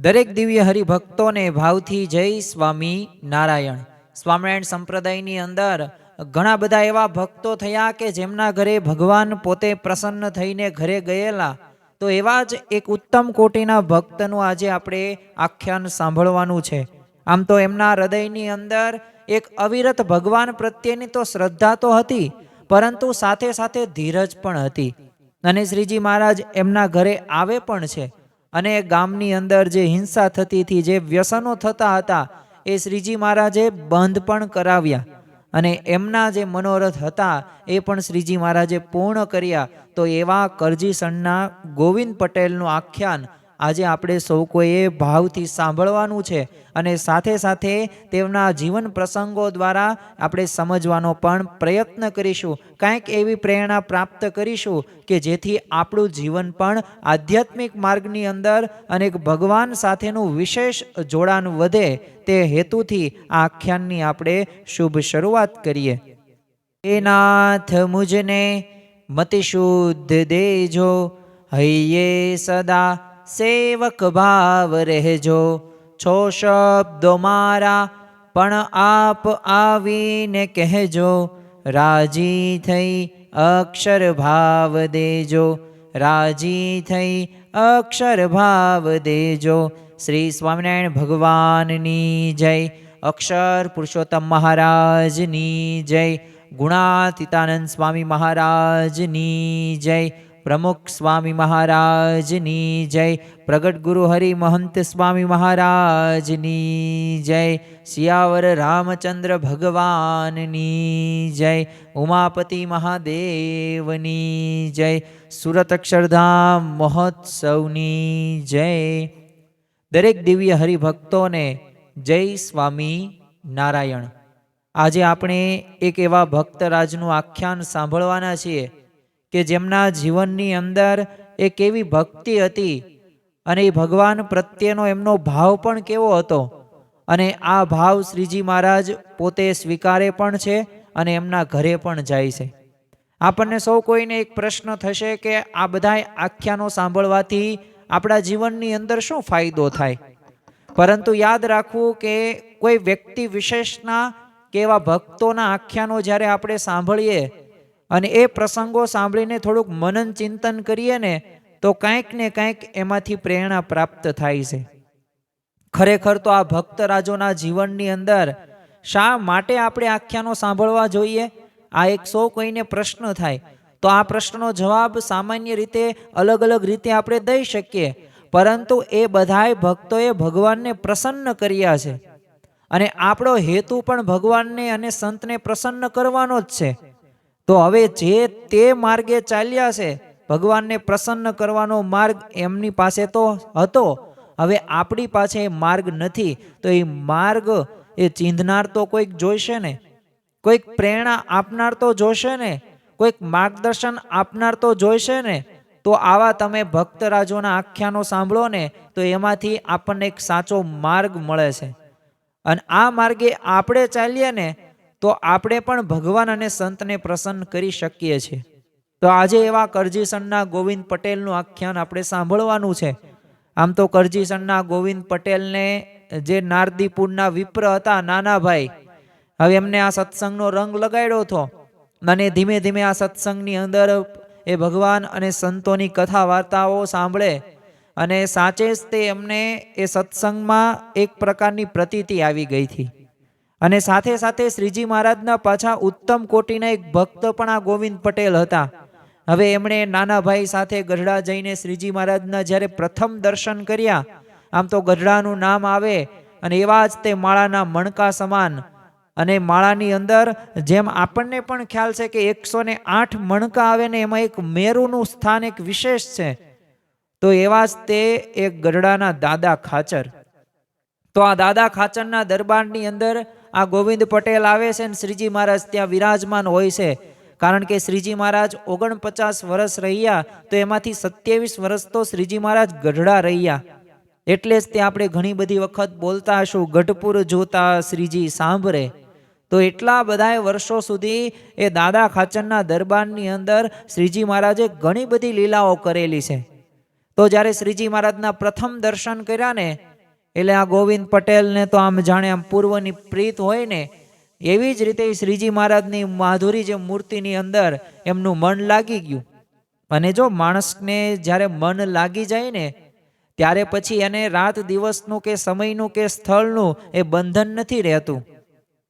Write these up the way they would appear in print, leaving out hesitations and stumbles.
દરેક દિવ્ય હરિભક્તોને ભાવથી જય સ્વામી નારાયણ. સ્વામિનારાયણ સંપ્રદાયની અંદર ઘણા બધા એવા ભક્તો થયા કે જેમના ઘરે ભગવાન પોતે પ્રસન્ન થઈને ઘરે ગયેલા. તો એવા જ એક ઉત્તમ કોટીના ભક્તનું આજે આપણે આખ્યાન સાંભળવાનું છે. આમ તો એમના હૃદયની અંદર એક અવિરત ભગવાન પ્રત્યેની તો શ્રદ્ધા તો હતી, પરંતુ સાથે સાથે ધીરજ પણ હતી. અને શ્રીજી મહારાજ એમના ઘરે આવે પણ છે. અને ગામની અંદર જે હિંસા થતી હતી, જે વ્યસનો થતા હતા, એ શ્રીજી મહારાજે બંધ પણ કરાવ્યા. અને એમના જે મનોરથ હતા એ પણ શ્રીજી મહારાજે પૂર્ણ કર્યા. તો એવા કરજીસણના ગોવિંદ પટેલનું આખ્યાન આજે આપણે સૌ કોઈએ ભાવથી સાંભળવાનું છે. અને સાથે સાથે તેમના જીવન પ્રસંગો દ્વારા આપણે સમજવાનો પણ પ્રયત્ન કરીશું. કાંઈક એવી પ્રેરણા પ્રાપ્ત કરીશું કે જેથી આપણું જીવન પણ આધ્યાત્મિક માર્ગની અંદર અને ભગવાન સાથેનું વિશેષ જોડાણ વધે. તે હેતુથી આ આખ્યાનની આપણે શુભ શરૂઆત કરીએ. હે નાથ મુજને મતિ શુદ્ધ દેજો, હૈયે સદા સેવક ભાવ રહેજો. છો શબ્દો મારા પણ આપ આવીને કહેજો, રાજી થઈ અક્ષર ભાવ દેજો, રાજી થઈ અક્ષર ભાવ દેજો. શ્રી સ્વામિનારાયણ ભગવાનની જય. અક્ષર પુરુષોત્તમ મહારાજની જય. ગુણાતીતાનંદ સ્વામી મહારાજની જય. પ્રમુખ સ્વામી મહારાજની જય. પ્રગટ ગુરુ હરિ મહંત સ્વામી મહારાજની જય. સિયાવર રામચંદ્ર ભગવાનની જય. ઉમાપતિ મહાદેવની જય. સુરત અક્ષરધામ મહોત્સવની જય. દરેક દિવ્ય હરિભક્તોને જય સ્વામી નારાયણ. આજે આપણે એક એવા ભક્તરાજનું આખ્યાન સાંભળવાના છીએ કે જેમના જીવનની અંદર એક એવી ભક્તિ હતી અને એ ભગવાન પ્રત્યેનો એમનો ભાવ પણ કેવો હતો. અને આ ભાવ શ્રીજી મહારાજ પોતે સ્વીકારે પણ છે અને એમના ઘરે પણ જાય છે. આપણને સૌ કોઈને એક પ્રશ્ન થશે કે આ બધા આખ્યાનો સાંભળવાથી આપણા જીવનની અંદર શું ફાયદો થાય. પરંતુ યાદ રાખવું કે કોઈ વ્યક્તિ વિશેષના કે એવા ભક્તોના આખ્યાનો જ્યારે આપણે સાંભળીએ અને એ પ્રસંગો સાંભળીને થોડુંક મનન ચિંતન કરીએ ને, તો કાંઈક ને કાંઈક એમાંથી પ્રેરણા પ્રાપ્ત થાય છે. ખરેખર તો આ ભક્તરાજોના જીવનની અંદર શા માટે આપણે આખ્યાનો સાંભળવા જોઈએ, આ એક સૌ કોઈને પ્રશ્ન થાય. તો આ પ્રશ્નનો જવાબ સામાન્ય રીતે અલગ અલગ રીતે આપણે દઈ શકીએ, પરંતુ એ બધાય ભક્તોએ ભગવાનને પ્રસન્ન કર્યા છે. અને આપણો હેતુ પણ ભગવાનને અને સંતને પ્રસન્ન કરવાનો જ છે. તો હવે જે તે માર્ગે ચાલ્યા છે, ભગવાનને પ્રસન્ન કરવાનો માર્ગ એમની પાસે તો હતો, હવે આપણી પાસે એ માર્ગ નથી. તો એ માર્ગ એ ચીંધનાર તો કોઈક જોઈશે ને, કોઈક પ્રેરણા આપનાર તો જોશે ને, કોઈક માર્ગદર્શન આપનાર તો જોઈશે ને. તો આવા તમે ભક્તરાજોના આખ્યાનો સાંભળો ને, તો એમાંથી આપણને એક સાચો માર્ગ મળે છે. અને આ માર્ગે આપણે ચાલીએ ને તો આપણે પણ ભગવાન અને સંતને પ્રસન્ન કરી શકીએ છીએ. તો આજે એવા કરજીસણના ગોવિંદ પટેલનું આખ્યાન આપણે સાંભળવાનું છે. આમ તો કરજીસણના ગોવિંદ પટેલને જે નારદીપુરના વિપ્ર હતા, નાના ભાઈ, હવે એમને આ સત્સંગનો રંગ લગાડ્યો હતો. અને ધીમે ધીમે આ સત્સંગની અંદર એ ભગવાન અને સંતોની કથા વાર્તાઓ સાંભળે અને સાચે જ તે એમને એ સત્સંગમાં એક પ્રકારની પ્રતીતિ આવી ગઈ હતી. અને સાથે સાથે શ્રીજી મહારાજના પાછા ઉત્તમ કોટીના એક ભક્ત પણ આ ગોવિંદ પટેલ હતા. હવે એમણે નાના ભાઈ સાથે ગઢડા જઈને શ્રીજી મહારાજના જ્યારે પ્રથમ દર્શન કર્યા, આમ તો ગઢડાનું નામ આવે અને એવા જ તે માળાના મણકા સમાન. અને માળાની અંદર જેમ આપણને પણ ખ્યાલ છે કે 108 મણકા આવે ને એમાં એક મેરુનું સ્થાન એક વિશેષ છે. તો એવા જ તે એક ગઢડાના દાદા ખાચર. તો આ દાદા ખાચરના દરબારની અંદર આ ગોવિંદ પટેલ આવે છે અને શ્રીજી મહારાજ ત્યાં વિરાજમાન હોય છે. કારણ કે શ્રીજી મહારાજ 49 વર્ષ રહ્યા, તો એમાંથી 27 વર્ષ તો શ્રીજી મહારાજ ગઢડા રહ્યા. એટલે જ ત્યાં આપણે ઘણી બધી વખત બોલતા હશું, ગઢપુર જોતા શ્રીજી સાંભળે. તો એટલા બધા વર્ષો સુધી એ દાદા ખાચરના દરબારની અંદર શ્રીજી મહારાજે ઘણી બધી લીલાઓ કરેલી છે. તો જ્યારે શ્રીજી મહારાજના પ્રથમ દર્શન કર્યા ને, એટલે આ ગોવિંદ પટેલને તો આમ જાણે આમ પૂર્વની પ્રીત હોય ને એવી જ રીતે શ્રીજી મહારાજની માધુરી જે મૂર્તિની અંદર એમનું મન લાગી ગયું. અને જો માણસને જ્યારે મન લાગી જાય ને ત્યારે પછી એને રાત દિવસનું કે સમયનું કે સ્થળનું એ બંધન નથી રહેતું.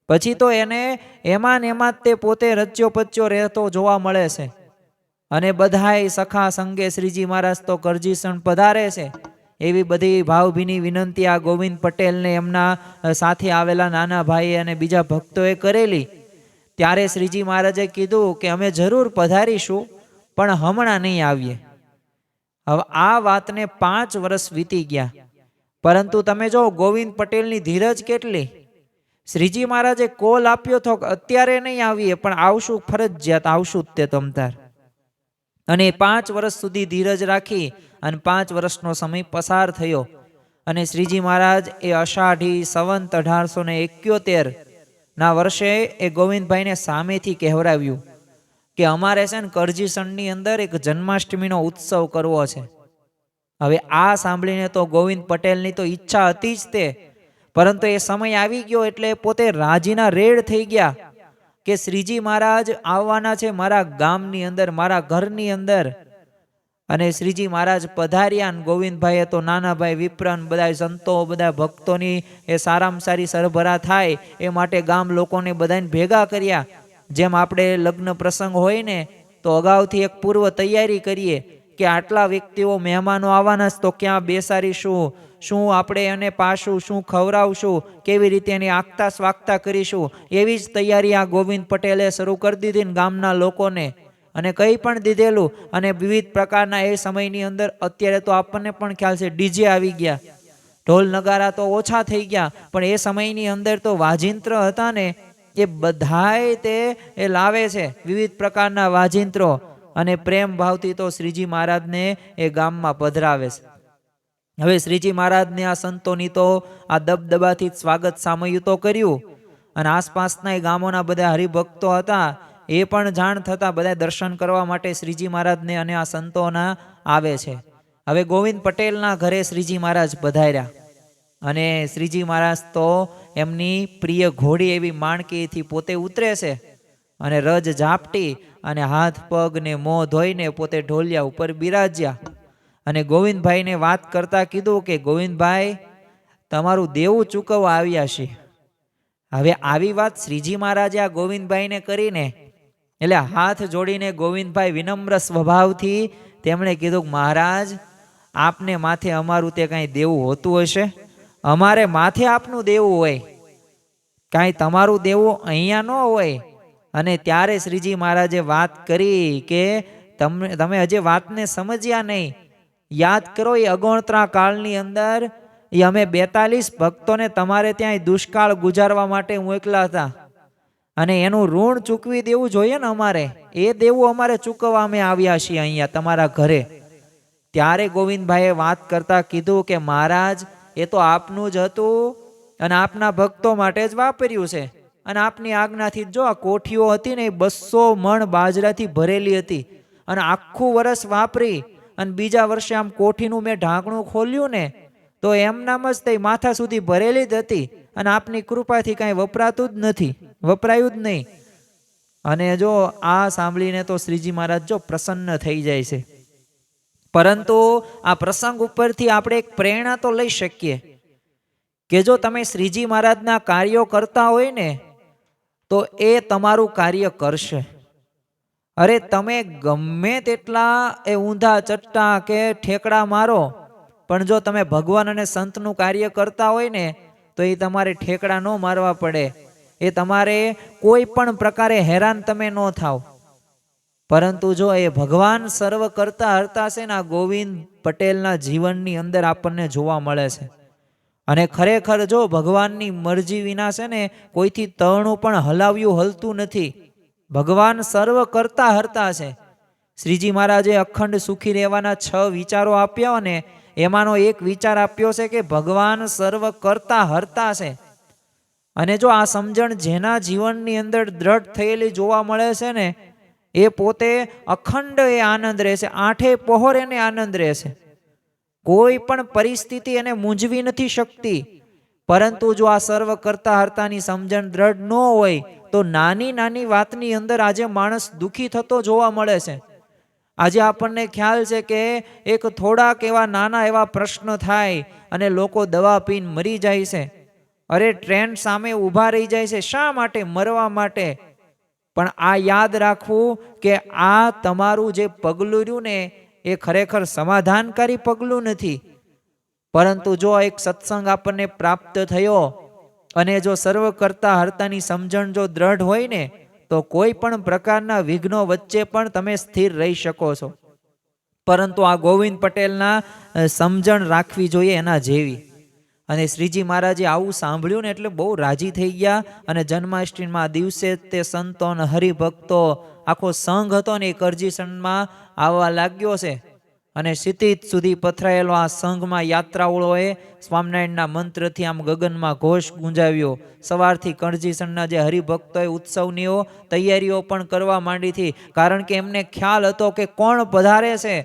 પછી તો એને એમાં ને એમાં જ તે પોતે રચ્યો પચ્યો રહેતો જોવા મળે છે. અને બધાય સખા સંગે શ્રીજી મહારાજ તો કરજીસણ પધારે છે. એવી બધી ભાવભીની વિનંતી આ ગોવિંદ પટેલને એમના સાથે આવેલા નાના ભાઈ અને બીજા ભક્તોએ કરેલી. ત્યારે શ્રીજી મહારાજે કીધું કે અમે જરૂર પધારીશું, પણ હમણાં નહીં આવીએ. હવે આ વાતને 5 વર્ષ વીતી ગયા, પરંતુ તમે જો ગોવિંદ પટેલની ધીરજ કેટલી. શ્રીજી મહારાજે કોલ આપ્યો તો અત્યારે નહીં આવીએ, પણ આવશું, ફરજિયાત આવશું જ તે તમતાર. અને 5 વર્ષ સુધી ધીરજ રાખી અને 5 વર્ષનો સમય પસાર થયો. અને શ્રીજી મહારાજ એ અષાઢી સંવંત 1871 ના વર્ષે એ ગોવિંદભાઈને સામેથી કહેવરાવ્યું કે અમારે છે ને કરજીસણની અંદર એક જન્માષ્ટમીનો ઉત્સવ કરવો છે. હવે આ સાંભળીને તો ગોવિંદ પટેલની તો ઈચ્છા હતી જ તે, પરંતુ એ સમય આવી ગયો એટલે પોતે રાજીના રેડ થઈ ગયા કે શ્રીજી મહારાજ આવવાના છે મારા ગામની અંદર, મારા ઘરની અંદર. અને શ્રીજી મહારાજ પધાર્યા. ગોવિંદભાઈએ તો નાના ભાઈ વિપ્રન, બધા સંતો, બધા ભક્તોની એ સારામાં સારી સરભરા થાય એ માટે ગામ લોકોને બધાને ભેગા કર્યા. જેમ આપણે લગ્ન પ્રસંગ હોય ને તો અગાઉથી એક પૂર્વ તૈયારી કરીએ કે આટલા વ્યક્તિઓ મહેમાનો આવવાના છે તો ક્યાં બેસાડીશું, શું આપણે એને પાશું, શું ખવડાવશું, કેવી રીતે એની આગતા સ્વાગતા કરીશું. એવી જ તૈયારી આ ગોવિંદ પટેલે શરૂ કરી દીધી ને ગામના લોકોને, અને કંઈ પણ દીધેલું. અને વિવિધ પ્રકારના એ સમયની અંદર, અત્યારે તો આપણને પણ ખ્યાલ છે ડીજે આવી ગયા, ઢોલ નગારા તો ઓછા થઈ ગયા, પણ એ સમયની અંદર તો વાજિંત્ર હતા ને એ બધાય તે એ લાવે છે, વિવિધ પ્રકારના વાજિંત્રો. અને પ્રેમ ભાવથી તો શ્રીજી મહારાજને એ ગામમાં પધરાવે છે. હવે શ્રીજી મહારાજને આ સંતોની તો આ દબદબાથી સ્વાગત સામયું તો કર્યું. અને આસપાસના ગામોના બધા હરિભક્તો હતા એ પણ જાણ થતા બધા દર્શન કરવા માટે શ્રીજી મહારાજને અને આ સંતોના આવે છે. હવે ગોવિંદ પટેલના ઘરે શ્રીજી મહારાજ પધાર્યા. અને શ્રીજી મહારાજ તો એમની પ્રિય ઘોડી એવી માણકીથી પોતે ઉતરે છે અને રજ ઝાપટી અને હાથ પગ ને મોં ધોઈને પોતે ઢોલિયા ઉપર બિરાજ્યા. અને ગોવિંદભાઈને વાત કરતા કીધું કે ગોવિંદભાઈ, તમારું દેવું ચૂકવવા આવ્યા છે. હવે આવી વાત શ્રીજી મહારાજે આ ગોવિંદભાઈને કરીને એટલે હાથ જોડીને ગોવિંદભાઈ વિનમ્ર સ્વભાવથી તેમણે કીધું, મહારાજ આપને માથે અમારું તે કાંઈ દેવું હોતું હશે? અમારે માથે આપનું દેવું હોય, કાંઈ તમારું દેવું અહીંયા ન હોય. અને ત્યારે શ્રીજી મહારાજે વાત કરી કે તમે હજી વાતને સમજ્યા નહીં. યાદ કરો, એ અગોણત્રા કાળની અંદર એ અમે 42 ભક્તોને તમારે ત્યાં દુષ્કાળ ગુજારવા માટે મોકલા હતા, અને એનું ઋણ ચૂકવી દેવું જોઈએ ને અમારે. એ દેવું અમારે ચૂકવવા અમે આવ્યા છીએ અહીંયા તમારા ઘરે. ત્યારે ગોવિંદભાઈએ વાત કરતા કીધું કે મહારાજ, એ તો આપનું જ હતું અને આપના ભક્તો માટે જ વાપર્યું છે. અને આપની આજ્ઞાથી જો આ કોઠીઓ હતી ને એ 200 મણ બાજરાથી ભરેલી હતી, અને આખું વર્ષ વાપરી. અને બીજા વર્ષે આમ કોઠીનું મેં ઢાંકણું ખોલ્યું ને તો એમનામ જ તે માથા સુધી ભરેલી જ હતી, અને આપની કૃપાથી કાંઈ વપરાતું જ નથી, વપરાયું જ નહીં. અને જો આ સાંભળીને તો શ્રીજી મહારાજ જો પ્રસન્ન થઈ જાય છે. પરંતુ આ પ્રસંગ ઉપરથી આપણે એક પ્રેરણા તો લઈ શકીએ કે જો તમે શ્રીજી મહારાજના કાર્યો કરતા હોય ને તો એ તમારું કાર્ય કરશે. અરે તમે ગમે તેટલા એ ઊંધા ચટ્ટા કે ઠેકડા મારો, પણ જો તમે ભગવાન અને સંતનું કાર્ય કરતા હોય ને તો એ તમારે ઠેકડા ન મારવા પડે, એ તમારે કોઈ પણ પ્રકારે હેરાન તમે ન થાવ. પરંતુ જો એ ભગવાન સર્વ કરતા હરતા છે ને આ ગોવિંદ પટેલના જીવનની અંદર આપણને જોવા મળે છે. અને ખરેખર જો ભગવાનની મરજી વિના છે ને કોઈથી તરણું પણ હલાવ્યું હલતું નથી. ભગવાન સર્વ કરતા હરતા છે. શ્રીજી મહારાજે અખંડ સુખી રહેવાના 6 વિચારો આપ્યા ને એમાંનો એક વિચાર આપ્યો છે કે ભગવાન સર્વ કરતા હરતા છે. અને જો આ સમજણ જેના જીવનની અંદર દ્રઢ થયેલી જોવા મળે છે ને એ પોતે અખંડ એ આનંદ રહેશે, 8 પહોર એને આનંદ રહેશે. કોઈ પણ પરિસ્થિતિ એને મૂંઝવી નથી શકતી. પરંતુ જો આ સર્વ કરતા હર્તાની સમજણ દ્રઢ ન હોય તો નાની નાની વાતની અંદર આજે માણસ દુઃખી થતો જોવા મળે છે. આજે આપણને ખ્યાલ છે કે એક થોડાક એવા નાના એવા પ્રશ્ન થાય અને લોકો દવા પીને મરી જાય છે. અરે ટ્રેન સામે ઊભા રહી જાય છે. શા માટે? મરવા માટે. પણ આ યાદ રાખવું કે આ તમારું જે પગલું રહ્યું ને એ ખરેખર સમાધાનકારી પગલું નથી. પરંતુ જો એક સત્સંગ આપણને પ્રાપ્ત થયો અને જો સર્વ કરતા હર્તાની સમજણ જો દ્રઢ હોય ને તો કોઈ પણ પ્રકારના વિઘ્નો વચ્ચે પણ તમે સ્થિર રહી શકો છો. પરંતુ આ ગોવિંદ પટેલના સમજણ રાખવી જોઈએ એના જેવી. અને શ્રીજી મહારાજે આવું સાંભળ્યું ને એટલે બહુ રાજી થઈ ગયા. અને જન્માષ્ટમીમાં દિવસે તે સંતો અને હરિભક્તો આખો સંઘ હતો ને એ કરજીસણમાં આવવા લાગ્યો છે. અને ક્ષિતિજ સુધી પથરાયેલો આ સંઘમાં યાત્રાળુઓએ સ્વામિનારાયણના મંત્રથી આમ ગગનમાં ઘોષ ગુંજાવ્યો. સવારથી કરજીસણના જે હરિભક્તોએ ઉત્સવનીઓ તૈયારીઓ પણ કરવા માંડી હતી. કારણ કે એમને ખ્યાલ હતો કે કોણ પધારે છે.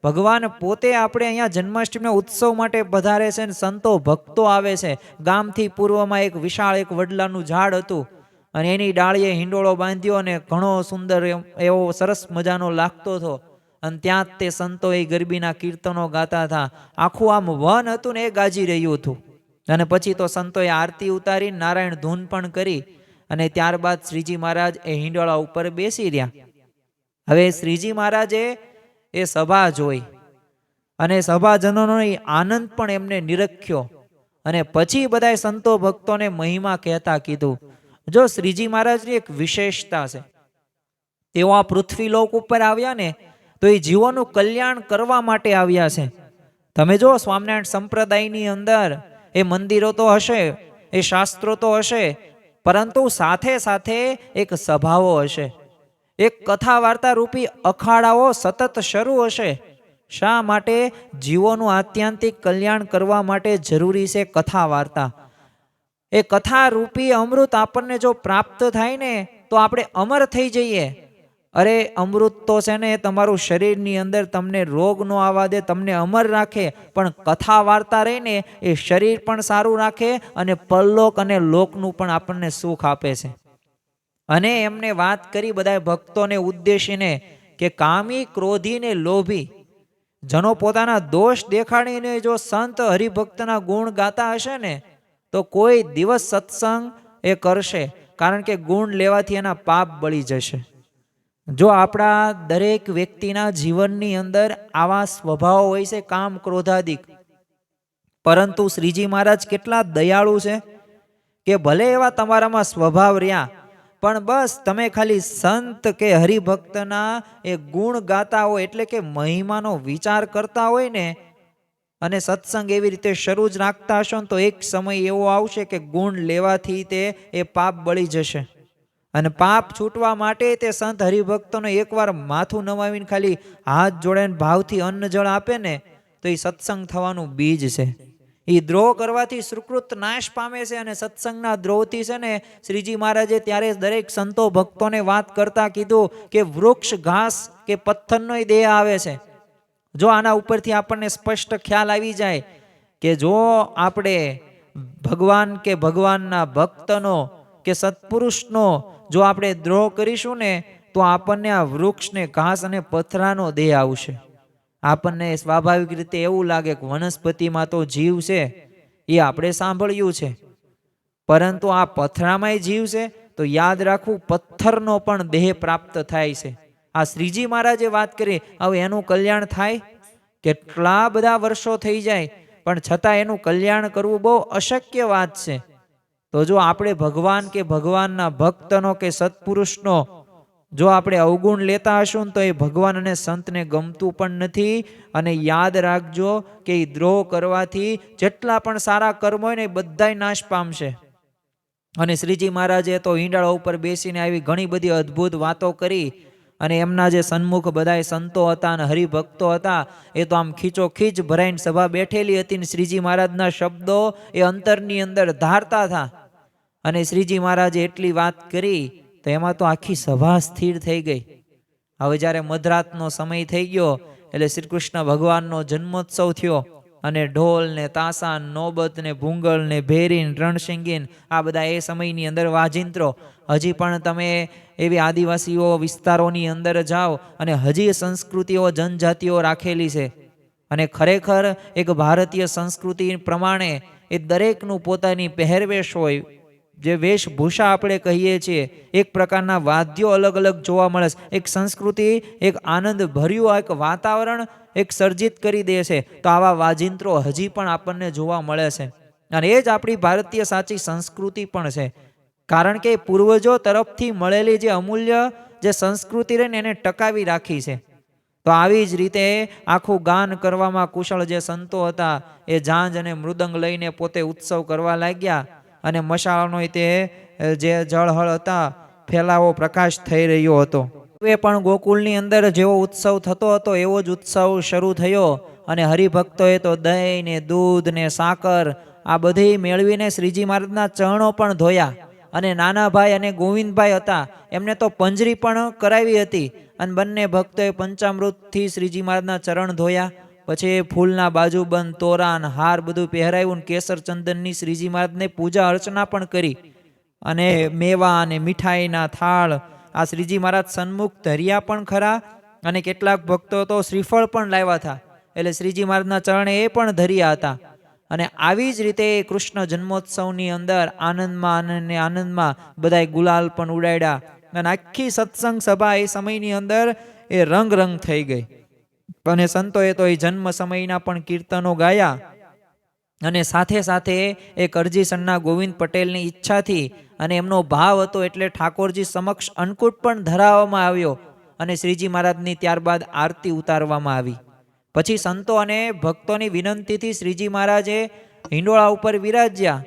ભગવાન પોતે આપણે અહીંયા જન્માષ્ટમીના ઉત્સવ માટે પધારે છે. સંતો ભક્તો આવે છે. ગામથી પૂર્વમાં એક વિશાળ એક વડલાનું ઝાડ હતું અને એની ડાળીએ હિંડોળો બાંધ્યો અને ઘણો સુંદર એવો સરસ મજાનો લાગતો હતો. અને ત્યાં જ તે સંતો એ ગરબીના કીર્તનો ગાતા હતા. આખું આમ વન હતું ને એ ગાજી રહ્યું હતું. અને પછી તો સંતોએ આરતી ઉતારી નારાયણ ધૂન પણ કરી અને ત્યારબાદ શ્રીજી મહારાજ એ હિંડોળા ઉપર બેસી રહ્યા. હવે શ્રીજી મહારાજે એ સભા જોઈ અને સભાજનોનો આનંદ પણ એમને નિરખ્યો. અને પછી બધા સંતો ભક્તોને મહિમા કહેતા કીધું, જો શ્રીજી મહારાજની એક વિશેષતા છે, તેઓ આ પૃથ્વી લોક ઉપર આવ્યા ને તો એ જીવોનું કલ્યાણ કરવા માટે આવ્યા છે. તમે જો સ્વામિનારાયણ સંપ્રદાયની અંદર એ મંદિરો તો હશે, એ શાસ્ત્રો તો હશે, પરંતુ સાથે સાથે એક સભાઓ હશે, એક કથા વાર્તા રૂપી અખાડાઓ સતત શરૂ હશે. શા માટે? જીવોનું આત્યંતિક કલ્યાણ કરવા માટે જરૂરી છે કથા વાર્તા. એ કથા રૂપી અમૃત આપણને જો પ્રાપ્ત થાય ને તો આપણે અમર થઈ જઈએ. અરે અમૃત તો છે ને તમારું શરીરની અંદર તમને રોગ ન આવવા દે, તમને અમર રાખે. પણ કથા વાર્તા રહીને એ શરીર પણ સારું રાખે અને પરલોક અને લોકનું પણ આપણને સુખ આપે છે. અને એમને વાત કરી બધા ભક્તોને ઉદ્દેશીને કે કામી, ક્રોધી ને લોભી જનો પોતાના દોષ દેખાડીને જો સંત હરિભક્તના ગુણ ગાતા હશે ને તો કોઈ દિવસ સત્સંગ એ કરશે. કારણ કે ગુણ લેવાથી એના પાપ બળી જશે. જો આપણા દરેક વ્યક્તિના જીવનની અંદર આવા સ્વભાવ હોય છે, કામ ક્રોધાદિક, પરંતુ શ્રીજી મહારાજ કેટલા દયાળુ છે કે ભલે એવા તમારામાં સ્વભાવ રહ્યા પણ બસ તમે ખાલી સંત કે હરિભક્તના એ ગુણ ગાતા હોય એટલે કે મહિમાનો વિચાર કરતા હોય ને અને સત્સંગ એવી રીતે શરૂ જ રાખતા હશો ને તો એક સમય એવો આવશે કે ગુણ લેવાથી તે એ પાપ બળી જશે. અને પાપ છૂટવા માટે તે સંત હરિભક્તોને એકવાર માથું નમાવીને ખાલી હાથ જોડે ભાવથી અન્ન જળ આપે ને તો એ સત્સંગ થવાનું બીજ છે. એ દ્રોહ કરવાથી સુકૃત નાશ પામે છે. અને સત્સંગના દ્રોહથી છે ને શ્રીજી મહારાજે ત્યારે દરેક સંતો ભક્તોને વાત કરતા કીધું કે વૃક્ષ, ઘાસ કે પથ્થરનો દેહ આવે છે. જો આના ઉપરથી આપણને સ્પષ્ટ ખ્યાલ આવી જાય કે જો આપણે ભગવાન કે ભગવાનના ભક્તનો કે સત્પુરુષનો જો આપણે દ્રોહ કરીશું ને તો આપણને આ વૃક્ષને, ઘાસ અને પથરાનો દેહ આવશે. આપણને સ્વાભાવિક રીતે એવું લાગે કે વનસ્પતિમાં તો જીવ છે, એ આપણે સાંભળ્યું છે, પરંતુ આ પથરામાંય જીવ છે તો યાદ રાખવું પથ્થરનો પણ દેહ પ્રાપ્ત થાય છે. આ શ્રીજી મહારાજે વાત કરી. હવે એનું કલ્યાણ થાય? કેટલા બધા વર્ષો થઈ જાય પણ છતાં એનું કલ્યાણ કરવું બહુ અશક્ય વાત છે. તો જો આપણે ભગવાન કે ભગવાનના ભક્તનો કે સત્પુરુષનો જો આપણે અવગુણ લેતા હશું તો એ ભગવાન અને સંતને ગમતું પણ નથી. અને યાદ રાખજો કે એ દ્રોહ કરવાથી જેટલા પણ સારા કર્મ હોય ને એ બધાય નાશ પામશે. અને શ્રીજી મહારાજે તો ઈંડાળા ઉપર બેસીને આવી ઘણી બધી અદ્ભુત વાતો કરી. અને એમના જે સન્મુખ બધા સંતો હતા અને હરિભક્તો હતા એ તો આમ ખીચોખીચ ભરાઈને સભા બેઠેલી હતી. ને શ્રીજી મહારાજના શબ્દો એ અંતરની અંદર ધારતા હતા. અને શ્રીજી મહારાજે એટલી વાત કરી તો એમાં તો આખી સભા સ્થિર થઈ ગઈ. હવે જ્યારે મધરાતનો સમય થઈ ગયો એટલે શ્રી કૃષ્ણ ભગવાનનો જન્મોત્સવ થયો અને ઢોલ ને તાસા નોબત ને ભૂંગળ ને ભેરીન રણશિંગીન આ બધા એ સમયની અંદર વાજિંત્રો. હજી પણ તમે એવી આદિવાસીઓ વિસ્તારોની અંદર જાઓ અને હજી સંસ્કૃતિઓ જનજાતિઓ રાખેલી છે. અને ખરેખર એક ભારતીય સંસ્કૃતિ પ્રમાણે એ દરેકનું પોતાની પહેરવેશ હોય, જે વેશભૂષા આપણે કહીએ છીએ, એક પ્રકારના વાદ્યો અલગ અલગ જોવા મળે છે. એક સંસ્કૃતિ એક આનંદ ભર્યું એક વાતાવરણ એક સર્જિત કરી દે છે. તો આવા વાજિંત્રો હજી પણ આપણને જોવા મળે છે અને એ જ આપણી ભારતીય સાચી સંસ્કૃતિ પણ છે. કારણ કે પૂર્વજો તરફથી મળેલી જે અમૂલ્ય જે સંસ્કૃતિ રહીને એને ટકાવી રાખી છે. તો આવી જ રીતે આખું ગાન કરવામાં કુશળ જે સંતો હતા એ ઝાંઝ અને મૃદંગ લઈને પોતે ઉત્સવ કરવા લાગ્યા અને મશાળનો તે જે જળહળ હતા ફેલાવો પ્રકાશ થઈ રહ્યો હતો. એ પણ ગોકુળની અંદર જેવો ઉત્સવ થતો હતો એવો જ ઉત્સવ શરૂ થયો અને હરિભક્તોએ તો દહીં ને દૂધ ને સાકર આ બધી મેળવીને શ્રીજી મહારાજના ચરણો પણ ધોયા. અને નાના ભાઈ અને ગોવિંદભાઈ હતા એમને તો પંજરી પણ કરાવી હતી અને બંને ભક્તોએ પંચામૃતથી શ્રીજી મહારાજના ચરણ ધોયા. પછી ફૂલના બાજુબંધ તોરાન હાર બધું પહેરાવ્યું, કેસર ચંદનની શ્રીજી મહારાજને પૂજા અર્ચના પણ કરી અને મેવા અને મીઠાઈના થાળ આ શ્રીજી મહારાજ સન્મુખ ધર્યા પણ ખરા. અને કેટલાક ભક્તો તો શ્રીફળ પણ લાવ્યા હતા, એટલે શ્રીજી મહારાજના ચરણે એ પણ ધર્યા હતા. અને આવી જ રીતે કૃષ્ણ જન્મોત્સવની અંદર આનંદમાં અને આનંદમાં બધાએ ગુલાલ પણ ઉડાડ્યા અને આખી સત્સંગ સભા એ સમયની અંદર એ રંગ રંગ થઈ ગઈ. અને સંતોએ તો એ જન્મ સમયના પણ કીર્તનો ગાયા અને સાથે સાથે એ કરજીસરના ગોવિંદ પટેલની ઈચ્છાથી અને એમનો ભાવ હતો એટલે ઠાકોરજી સમક્ષ અન્નકૂટ પણ ધરાવવામાં આવ્યો અને શ્રીજી મહારાજની ત્યારબાદ આરતી ઉતારવામાં આવી. પછી સંતો અને ભક્તોની વિનંતીથી શ્રીજી મહારાજે હિંડોળા ઉપર વિરાજ્યા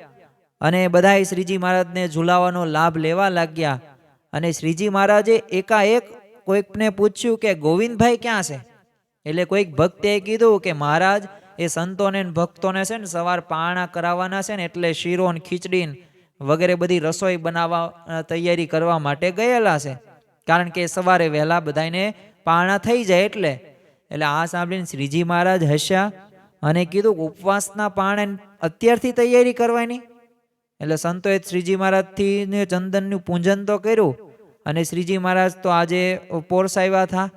અને બધાએ શ્રીજી મહારાજને ઝુલાવાનો લાભ લેવા લાગ્યા. અને શ્રીજી મહારાજે એકાએક કોઈકને પૂછ્યું કે ગોવિંદભાઈ ક્યાં છે? એટલે કોઈક ભક્તે કીધું કે મહારાજ એ સંતોને ભક્તોને છે ને સવાર પારણા કરાવવાના છે ને એટલે શીરો ને ખીચડી વગેરે બધી રસોઈ બનાવવા તૈયારી કરવા માટે ગયેલા છે. કારણ કે સવારે વહેલા બધાને પારણા થઈ જાય એટલે આ સાંભળીને શ્રીજી મહારાજ હસ્યા અને કીધું ઉપવાસના પારણે અત્યારથી તૈયારી કરવાની. એટલે સંતોએ શ્રીજી મહારાજથી ચંદનનું પૂજન તો કર્યું અને શ્રીજી મહારાજ તો આજે પોરસાવ્યા હતા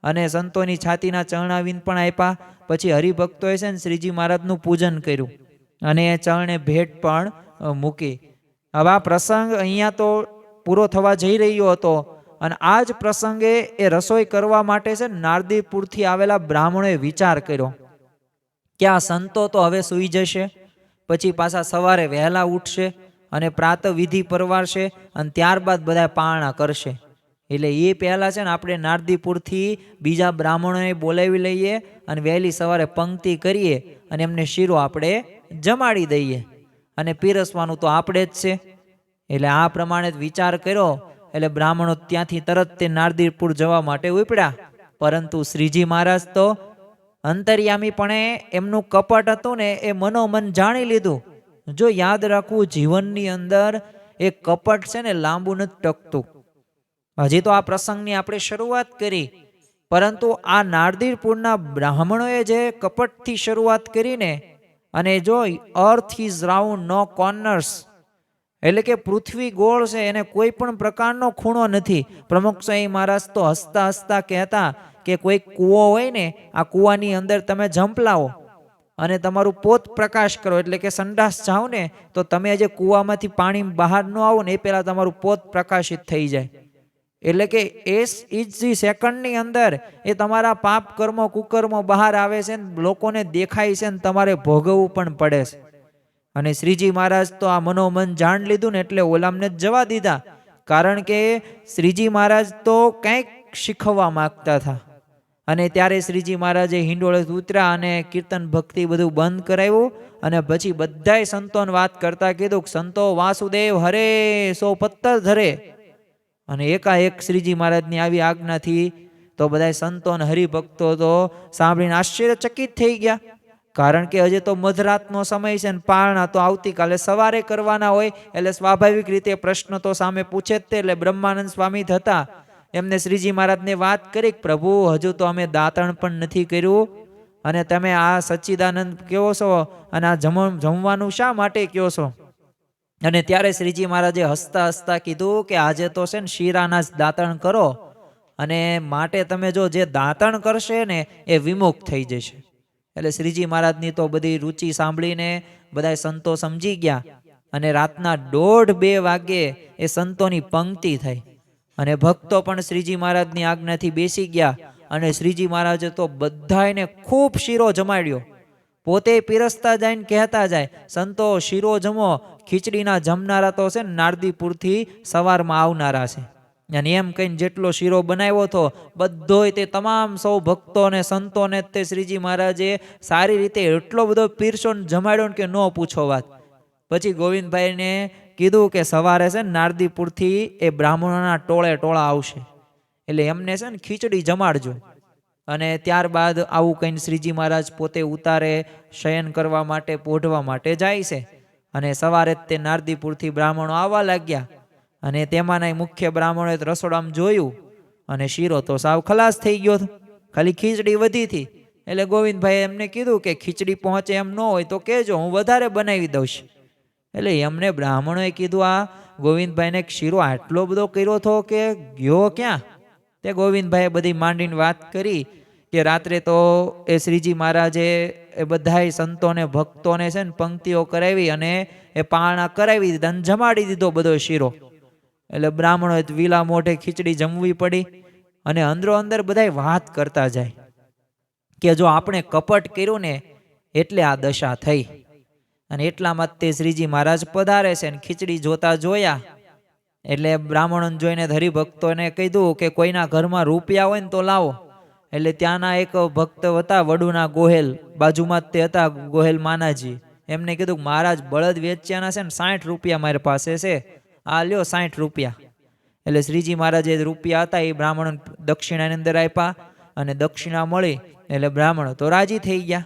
અને સંતોની છાતીના ચરણાવીન પણ આપ્યા. પછી હરિભક્તોએ છે ને શ્રીજી મહારાજનું પૂજન કર્યું અને એ ચરણે ભેટ પણ મૂકી. હવે આ પ્રસંગ અહીંયા તો પૂરો થવા જઈ રહ્યો હતો અને આ જ પ્રસંગે એ રસોઈ કરવા માટે છે નારદીપુરથી આવેલા બ્રાહ્મણોએ વિચાર કર્યો કે આ સંતો તો હવે સૂઈ જશે, પછી પાછા સવારે વહેલા ઉઠશે અને પ્રાતઃ વિધિ પરવારશે અને ત્યારબાદ બધા પારણા કરશે. એટલે એ પહેલાં છે ને આપણે નારદીપુરથી બીજા બ્રાહ્મણોને બોલાવી લઈએ અને વહેલી સવારે પંક્તિ કરીએ અને એમને શીરો આપણે જમાડી દઈએ અને પીરસવાનું તો આપણે જ છે. એટલે આ પ્રમાણે વિચાર કર્યો. એટલે બ્રાહ્મણો ત્યાંથી તરત તે નારદીપુર જવા માટે ઉપડ્યા. પરંતુ શ્રીજી મહારાજ તો અંતર્યામીપણે એમનું કપટ હતું ને એ મનોમન જાણી લીધું. જો યાદ રાખવું, જીવનની અંદર એ કપટ છે ને લાંબુ નથી ટકતું. હજી તો આ પ્રસંગની આપણે શરૂઆત કરી, પરંતુ આ નારદીપુરના બ્રાહ્મણોએ જે કપટથી શરૂઆત કરીને અને જો earth is round no corners, એટલે કે પૃથ્વી ગોળ છે એને કોઈ પણ પ્રકારનો ખૂણો નથી. પ્રમુખ સ્વામી મહારાજ તો હસતા હસતા કહેતા કે કોઈ કૂવો હોય ને, આ કૂવાની અંદર તમે ઝંપલાવો અને તમારું પોત પ્રકાશ કરો, એટલે કે સંડાસ જાઓ ને તો તમે જે કૂવામાંથી પાણી બહાર ન આવો ને એ પહેલાં તમારું પોત પ્રકાશિત થઈ જાય. એટલે કે ઇઝી સેકન્ડની અંદર એ તમારા પાપ કર્મો કુકર્મો બહાર આવે છે ને લોકોને દેખાય છે ને તમારે ભોગવવું પણ પડે છે. અને શ્રીજી મહારાજ તો આ મનોમન જાણ લીધું ને એટલે ઓલામને જ જવા દીધા. કારણ કે શ્રીજી મહારાજ તો કંઈક શીખવવા માગતા હતા. અને ત્યારે શ્રીજી મહારાજે હિંડોળે ઉતર્યા અને કીર્તન ભક્તિ બધું બંધ કરાવ્યું અને પછી બધાય સંતોને વાત કરતા કીધું કે સંતો વાસુદેવ હરે સો પત્તર ધરે. અને એકાએક શ્રીજી મહારાજની આવી આજ્ઞાથી તો બધા સંતો અને હરિભક્તો તો સાંભળીને આશ્ચર્યચકિત થઈ ગયા. કારણ કે હજી તો મધરાતનો સમય છે ને પારણા તો આવતીકાલે સવારે કરવાના હોય, એટલે સ્વાભાવિક રીતે પ્રશ્ન તો સામે પૂછે જ તે. એટલે બ્રહ્માનંદ સ્વામી થતા એમને શ્રીજી મહારાજને વાત કરી, પ્રભુ હજુ તો અમે દાંતણ પણ નથી કર્યું અને તમે આ સચ્ચિદાનંદ કહો છો અને આ જમવાનું શા માટે કહો છો? અને ત્યારે શ્રીજી મહારાજે હસતા હસતા કીધું કે આજે તો છે ને શીરાના જ દાંતણ કરો, અને માટે તમે જો જે દાંતણ કરશે ને એ વિમુખ થઈ જશે. એટલે શ્રીજી મહારાજની તો બધી રુચિ સાંભળીને બધા સંતો સમજી ગયા, અને રાતના 1:30-2 વાગ્યે એ સંતોની પંક્તિ થઈ, અને ભક્તો પણ શ્રીજી મહારાજની આજ્ઞાથી બેસી ગયા. અને શ્રીજી મહારાજે તો બધાને ખૂબ શીરો જમાડ્યો. પોતે પીરસતા જાય ને કહેતા જાય, સંતો શીરો જમો, ખીચડીના જમનારા તો છે ને નારદીપુરથી સવારમાં આવનારા છે. અને એમ કહીને જેટલો શીરો બનાવ્યો હતો બધોય તે તમામ સૌ ભક્તોને સંતોને તે શ્રીજી મહારાજે સારી રીતે એટલો બધો પીરસો ને જમાડ્યો કે ન પૂછો વાત. પછી ગોવિંદભાઈને કીધું કે સવારે છે ને નારદીપુરથી એ બ્રાહ્મણોના ટોળા આવશે, એટલે એમને છે ને ખીચડી જમાડજો. અને ત્યારબાદ આવું કહીને શ્રીજી મહારાજ પોતે ઉતારે શયન કરવા માટે, પોઢવા માટે જાય છે. અને સવારે તે નારદીપુરથી બ્રાહ્મણો આવવા લાગ્યા, અને તેમાંના મુખ્ય બ્રાહ્મણોએ રસોડામાં જોયું, અને શીરો તો સાવ ખલાસ થઈ ગયો, ખાલી ખીચડી વધી હતી. એટલે ગોવિંદભાઈ એમને કીધું કે ખીચડી પહોંચે એમ ન હોય તો કહેજો, હું વધારે બનાવી દઉં. એટલે એમને બ્રાહ્મણોએ કીધું, આ ગોવિંદભાઈને શીરો આટલો બધો કર્યો હતો કે ગયો ક્યાં? તે ગોવિંદભાઈએ બધી માંડીને વાત કરી કે રાત્રે તો એ શ્રીજી મહારાજે એ બધાય સંતોને ભક્તોને છે ને પંક્તિઓ કરાવી અને એ પારણા કરાવી દીધા અને જમાડી દીધો બધો શીરો. એટલે બ્રાહ્મણોએ વિલા મોઢે ખીચડી જમવી પડી. અને અંદરો અંદર બધાય વાત કરતા જાય કે જો આપણે કપટ કર્યું ને એટલે આ દશા થઈ. અને એટલામાં તે શ્રીજી મહારાજ પધારે છે ને ખીચડી જોયા એટલે બ્રાહ્મણોને જોઈને હરિભક્તોને કીધું કે કોઈના ઘરમાં રૂપિયા હોય ને તો લાવો. એટલે ત્યાંના એક ભક્ત હતા વડુના ગોહેલ, બાજુમાં જ તે હતા ગોહેલ માનાજી, એમને કીધું મહારાજ બળદ વેચ્યાના છે ને 60 રૂપિયા મારી પાસે છે, આ લ્યો 60 રૂપિયા. એટલે શ્રીજી મહારાજે રૂપિયા હતા એ બ્રાહ્મણ દક્ષિણાની અંદર આપ્યા, અને દક્ષિણા મળી એટલે બ્રાહ્મણો તો રાજી થઈ ગયા.